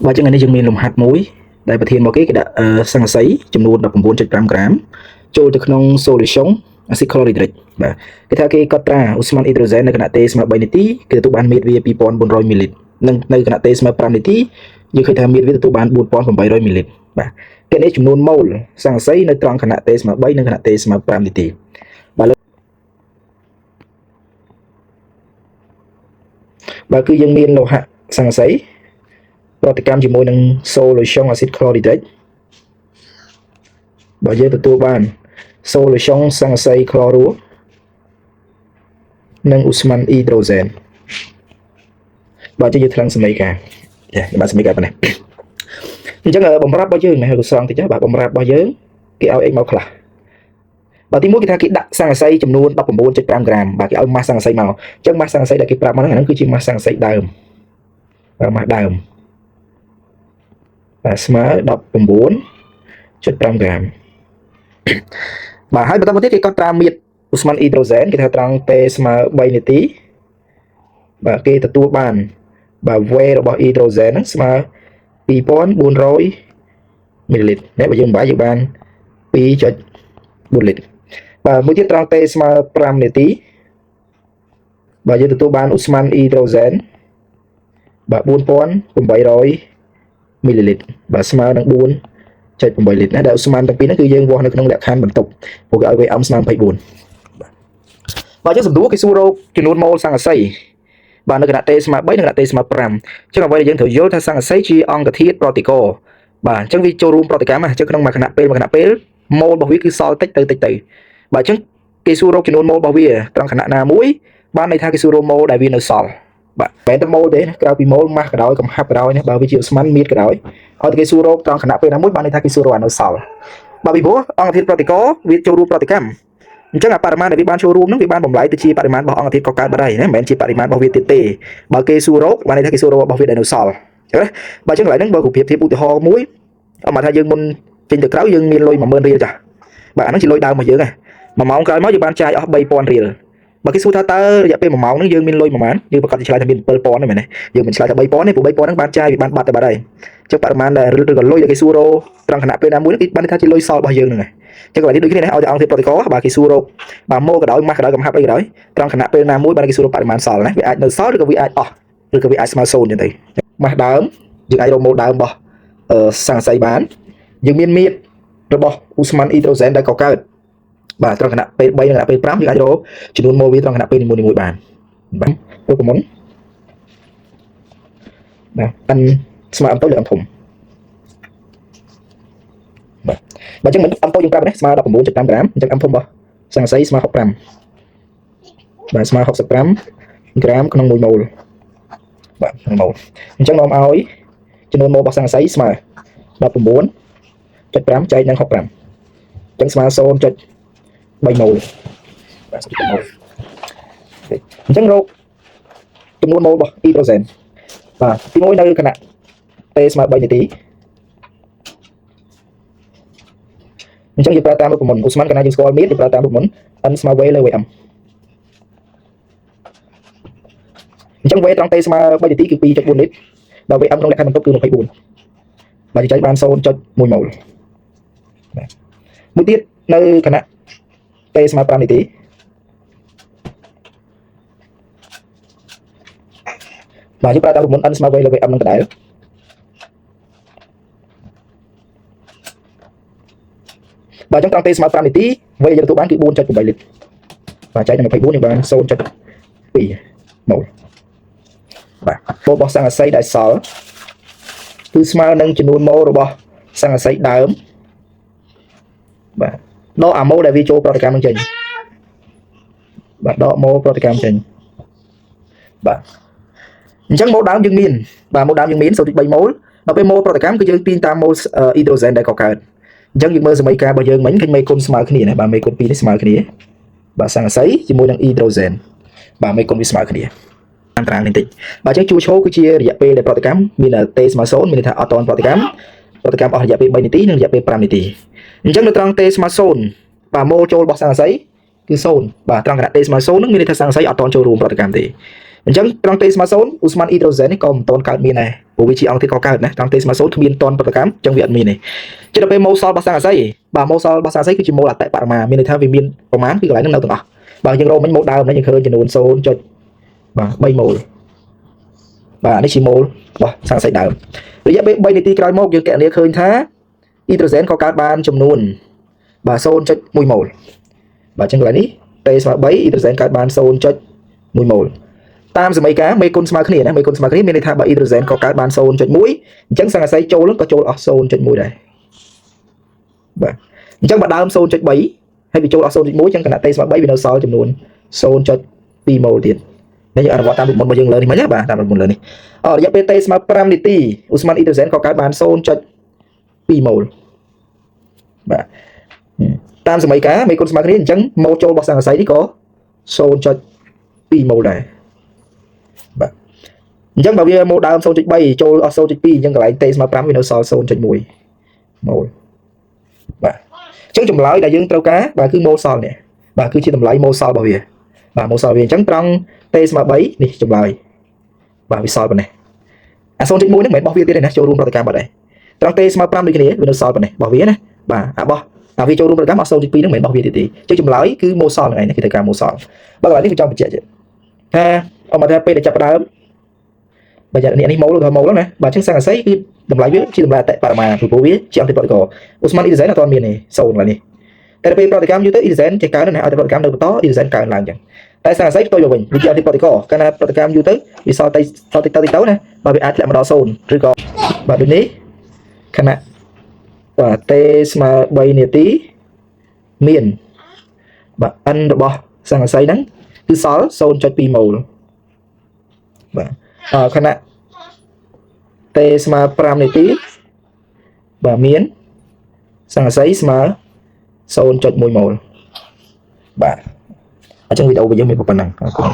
បើចឹងនេះយើងមានលំហាត់មួយដែលប្រធានមកគេដាក់សង្កសីចំនួន 19.5 ក្រាមចូលទៅក្នុង solution acid chlorhydric បាទគេថាគេកត់ត្រាអូស្មန်អ៊ីដ្រូសែននៅគណៈទេស្មើ3នាទីគេទទួលបានមាត្រវា 2400 មីលីលីត្រនិងនៅគណៈទេស្មើ5នាទីយើងឃើញថាមាត្រវាទទួលបាន 4800 មីលីលីត្របាទគេនេះចំនួនម៉ូលសង្កសីនៅត្រង់គណៈទេស្មើ3និងគណៈទេស្មើ5នាទីបាទគឺយើងមានលោហៈសង្កសីប្រតិកម្មជាមួយនឹង solution acid chlorhydric បើយើងទទួលបាន solution សង្កសី chloro និងអូស្មန်អ៊ីដ្រូសែនបាទយើងថ្លឹងសមីការចាបាទសមីការប៉ុណ្ណេះអញ្ចឹងបំរាប់របស់យើងណាគឺស្រង់តិចបាទបំរាប់របស់យើងគេឲ្យអីមកខ្លះបាទទី1គេថាគេដាក់សង្កសីចំនួន 19.5 ក្រាមបាទគេឲ្យម៉ាស់សង្កសីមកអញ្ចឹងម៉ាស់សង្កសីដែលគេប្រាប់មកហ្នឹងគឺជាម៉ាស់សង្កសីដើមបាទម៉ាស់ដើមបាទស្មើ 19.5 ក្រាមបាទហើយបន្តមកទៀតគេកត់ត្រាមាត្រអូស្មန်អ៊ីដ្រូសែនគេថាត្រង់ទេស្មើ3នាទីបាទគេទទួលបានបាទ V របស់អ៊ីដ្រូសែនហ្នឹងស្មើ2400 មីលីលីត្រនេះបើយើងបំបាយយើងបាន 2.4 លីត្របាទមួយទៀតត្រង់ទេស្មើ5នាទីបាទយើងទទួលបានអូស្មန်អ៊ីដ្រូសែនបាទ 4800 មីលីលីត្របាទស្មើនឹង 4.8 លីត្រណាដែលអូស្មန်ទាំងពីរហ្នឹងគឺយើងវាស់នៅក្នុងលក្ខខណ្ឌបន្ទប់ព្រោះគេឲ្យ VM ស្មើ24បាទយើងសំដួលគេសួររកចំនួនម៉ូលសង្កសីបាទនៅគណៈទេស្មើ3និងគណៈទេស្មើ5អញ្ចឹងអ្វីដែលយើងត្រូវយល់ថាសង្កសីជាអង្គធាតុប្រតិករបាទអញ្ចឹងវាចូលរួមប្រតិកម្មអញ្ចឹងក្នុងមួយគណៈពេលម៉ូលរបស់វាគឺសល់តិចទៅបាទអញ្ចឹងគេសួររកចំនួនម៉ូលរបស់វាត្រង់គណៈណាមួយបានន័យថាគេសួររកម៉ូលដែលវានៅសល់បាទបែរទៅម៉ូលទេក្រៅពីម៉ូលម៉ាស់ក៏ដោយកំហាប់ក៏ដោយណាបើវាជាអូស្មန်មៀតក៏ដោយឲ្យតែគេសួររកត្រង់គណៈពេលណាមួយបានន័យថាគេសួររកអានៅសល់បាទពីព្រោះអង្គធាតុប្រតិករវាចូលរួមប្រតិកម្មអញ្ចឹងអាបរិមាណដែលវាបានចូលរួមហ្នឹងវាបានបំលែងទៅជាបរិមាណរបស់អង្គធាតុកកើតបាត់ហើយណាមិនមែនជាបរិមាណរបស់វាទៀតទេបើគេសួររកបានន័យថាគេសួររករបស់វាដែលនៅសល់អញ្ចឹងណាបើអញ្ចឹងកន្លែងហ្នឹងបើគូប្រៀបធៀបឧទាហរណ៍មួយអមថាយើងមុនចេញទៅក្រៅយើងមានលុយ 10000 រៀលចាបាទអាហ្នឹងជាលុយដើមរបស់យើងណា1 ម៉ោងក្រោយមកយើងបានចាយអស់ 3000 រៀលបើគេសួរថាតើរយៈពេល1 ម៉ោងហ្នឹងយើងមានលុយប្រហែលយើងប្រកាសជាឆ្លើយថាមាន 7000 ទេមែនទេយើងមិនឆ្លើយថា 3000ទេព្រោះ 3000ហ្នឹងបានចាយវាបានបាត់ទៅបាត់ហើយអញ្ចឹងបរិមាណដែលឬក៏លុយដែលគេសួររកត្រង់គណៈពេលណាមួយហ្នឹងគេបានថាជាលុយសល់របស់យើងហ្នឹងហើយអញ្ចឹងកន្លែងនេះដូចគ្នាណាឲ្យតែអង្គធាតុប្រតិករបាទគេសួររកបាទម៉ូក៏ដោយម៉ាស់ក៏ដោយកំហាប់អីក៏ដោយត្រង់គណៈពេលណាមួយបានគេសួររកបរិមាណសល់ណាវាអាចនៅសល់ឬក៏វាអាចអស់ឬក៏វាអាចស្មើ0អញ្ចឹងទៅម៉ាស់ដើមយើងអាចរកម៉ូដើមរបស់សង្កសីបានយើងមានមាត្ររបស់អូស្មန်អ៊ីដ្រូសែនដែលកកើតបាទត្រង់គណៈពេល3និងគណៈពេល5យើងអាចរកចំនួនម៉ូលវាត្រង់គណៈពេលនីមួយៗបានបាទរូបមន្តបាទnស្មើអំតូចឬអំធំបាទបើអញ្ចឹងមិនអំតូចយើងប្រាប់នេះស្មើ 19.5 ក្រាមអញ្ចឹងអំធំរបស់សង្កសីស្មើ65បាទស្មើ65ក្រាមក្នុង1ម៉ូលបាទក្នុងម៉ូលអញ្ចឹងនាំឲ្យចំនួនម៉ូលរបស់សង្កសីស្មើ19.5 ចែកនឹង65អញ្ចឹងស្មើ 0.3 ម៉ូលបាទ0.3 ម៉ូលអញ្ចឹងរកចំនួនម៉ូលរបស់អ៊ីដ្រូសែនបាទទី1នៅគណៈទេស្មើ3នាទីអញ្ចឹងយើងប្រើតាមរូបមន្តអូស្មန်កាលណាយើងស្គាល់មាត្រយើងប្រើតាមរូបមន្ត n ស្មើ v លើ vm អញ្ចឹង v ត្រង់ទេស្មើ3នាទីគឺ 2.4 លីត្រដល់ vm ក្នុងលក្ខខណ្ឌបន្ទប់គឺ24បាទចែកបាន 0.1 ម៉ូលបាទមួយទៀតនៅគណៈទេស្មើ5នាទីបាទយើងប្រើតាមរូបមន្ត n ស្មើ v លើ vm នឹងដដែលបាទអញ្ចឹងត្រង់ទេស្មើ5នាទីវេយើងទទួលបានគឺ 4.8 លីត្របាទចែកនឹង24យើងបាន 0.2 ម៉ូលបាទម៉ូលរបស់សង្កសីដែលសល់គឺស្មើនឹងចំនួនម៉ូលរបស់សង្កសីដើមបាទដកអាម៉ូលដែលវាចូលប្រតិកម្មនឹងចេញបាទដកម៉ូលប្រតិកម្មចេញបាទអញ្ចឹងម៉ូលដើមយើងមានបាទម៉ូលដើមយើងមាន 0.3 ម៉ូលដល់ពេលម៉ូលប្រតិកម្មគឺយើងទាញតាមម៉ូលអ៊ីដ្រូសែនដែលកកើតអញ្ចឹងយើងមើលសមីការរបស់យើងមិញឃើញមេគុណស្មើគ្នាណាបាទមេគុណ2នេះស្មើគ្នាបាទសង្កសីជាមួយនឹងអ៊ីដ្រូសែនបាទមេគុណវាស្មើគ្នាតាមតារាងនេះតិចបាទអញ្ចឹងជួឈោគឺជារយៈពេលដែលប្រតិកម្មមានទេស្មើ0មានន័យថាអត់តប្រតិកម្មអស់រយៈពេល3នាទីនិងរយៈពេល5នាទីអញ្ចឹងនៅត្រង់ទេស្មើ0បាទម៉ូលចូលរបស់សង្កសីគឺ0បាទត្រង់គណៈទេស្មើ0ហ្នឹងមានន័យថាសង្កសីអត់តចូលរួមប្រតិកម្មទេអញ្ចឹងត្រង់ទេស្មើ0អូស្មန်អ៊ីដ្រូសែននេះក៏មិនតកើតមានដែរ ព្រោះវាជាអង្គធាតុកកើតណាត្រង់ទេស្មើ0គ្មានតនប្រតិកម្មចឹងវាអត់មានទេចិត្តដល់ពេលម៉ូលសល់របស់សង្កសីបាទម៉ូលសល់របស់សង្កសីគឺជាម៉ូលអតិបរមាមានន័យថាវាមានប្រមាណគឺកន្លែងហ្នឹងនៅទាំងអស់បាទយើងរកមិញម៉ូលដើមហ្នឹងយើងឃើញចំនួន0.បាទ3ម៉ូលបាទនេះជាម៉ូលរបស់សង្កសីដើមរយៈពេល3នាទីក្រោយមកយើងកណនាឃើញថាអ៊ីដ្រូសែនក៏កើតបានចំនួនបាទ0.1ម៉ូលបាទអញ្ចឹងកន្លែងនេះតេស្មើ3អ៊ីដ្រូសែនកើតបាន0.1ម៉ូលតាមសមីការមេគុណស្មើគ្នាណាមេគុណស្មើគ្នាមានន័យថាបើអ៊ីដ្រូសែនក៏កើតបាន0.1អញ្ចឹងសង្កសីចូលក៏ចូលអស់0.1ដែរបាទអញ្ចឹងបើដើម0.3ហើយវាចូលអស់0.1អញ្ចឹងគណៈតេស្មើ3វានៅសល់ចំនួន0.2ម៉ូលទៀតនេះយើងអនុវត្តតាមរូបមន្តរបស់យើងលើនេះមិញណាបាទតាមរូបមន្តលើនេះរយៈពេលតេស្មើ5នាទីអូស្មန်អ៊ីដ្រូសែនក៏កើតបាន0.2ម៉ូលបាទតាមសមីការមេគុណស្មើគ្នាអញ្ចឹងម៉ូលចូលរបស់សង្កសីនេះក៏0.2ម៉ូលដែរបាទអញ្ចឹងបើវាម៉ូលដើម0.3ចូលអស់0.2អញ្ចឹងកន្លែងតេស្មើ5វានៅសល់0.1ម៉ូលបាទអញ្ចឹងចម្លើយដែលយើងត្រូវការបាទគឺម៉ូលសល់នេះបាទគឺជាតម្លៃម៉ូលសល់របស់វាបាទម៉ូលសល់វាអញ្ចឹងត្រង់តេស្មើ3នេះចម្លើយបាទវាសល់ប៉ុណ្ណេះអា0.1ហ្នឹងមិនមែនរបស់វាទៀតទេណាចូលរួមប្រតិកម្មបាត់ដែរត្រង់តេស្មើ5ដូចគ្នាវានៅសល់ប៉ុណ្ណេះរបស់វាណាបាទអាវាចូលរួមប្រតិកម្មអស់0.2ហ្នឹងមិនមែនរបស់វាទៀតទេអញ្ចឹងចម្លើយគឺម៉ូលសល់ហ្នឹងឯងគឺត្រូវការម៉ូលសល់បើកន្លែងនេះវាចង់បញ្ជាក់ទៀតថាអមថាពេលដែលចាប់ផ្ដើមបើយ៉ាងនេះម៉ូលឬម៉ូលណាបាទអញ្ចឹងសង្កសីគឺតម្លៃវាជាតម្លៃអតិបរមាព្រោះវាជាអង្គធាតុបរិករអូស្មန်អ៊ីដ្រូសែនអត់ទាន់មានទេ0កន្លែងនេះតែពេលប្រតិកម្មយូរទៅអ៊ីដ្រូសែនចេះកើនណាឲ្យតែប្រតិកម្មនៅបន្តអ៊ីដ្រូសែនកើនឡើងអញ្ចឹងតែសង្កសីផ្ទុយមកវិញវាជាអង្គធាតុបរិករកាលណាប្រតិកម្មយូរទៅវាសល់តិចទៅណាបាទវាអាចធ្លាក់មកដល់0ឬក៏បាទដូចនេះខណៈបាទតេស្មើ3នាទីមានបាទ n របស់សង្កសីហ្នឹងគឺសល់ 0.2 ម៉ូលបាទខណៈតេស្មើ5នាទីបាទមានសង្កសីស្មើ 0.1 ម៉ូលបាទអញ្ចឹងវីដេអូរបស់យើងមានប៉ុណ្ណឹងអរគុណ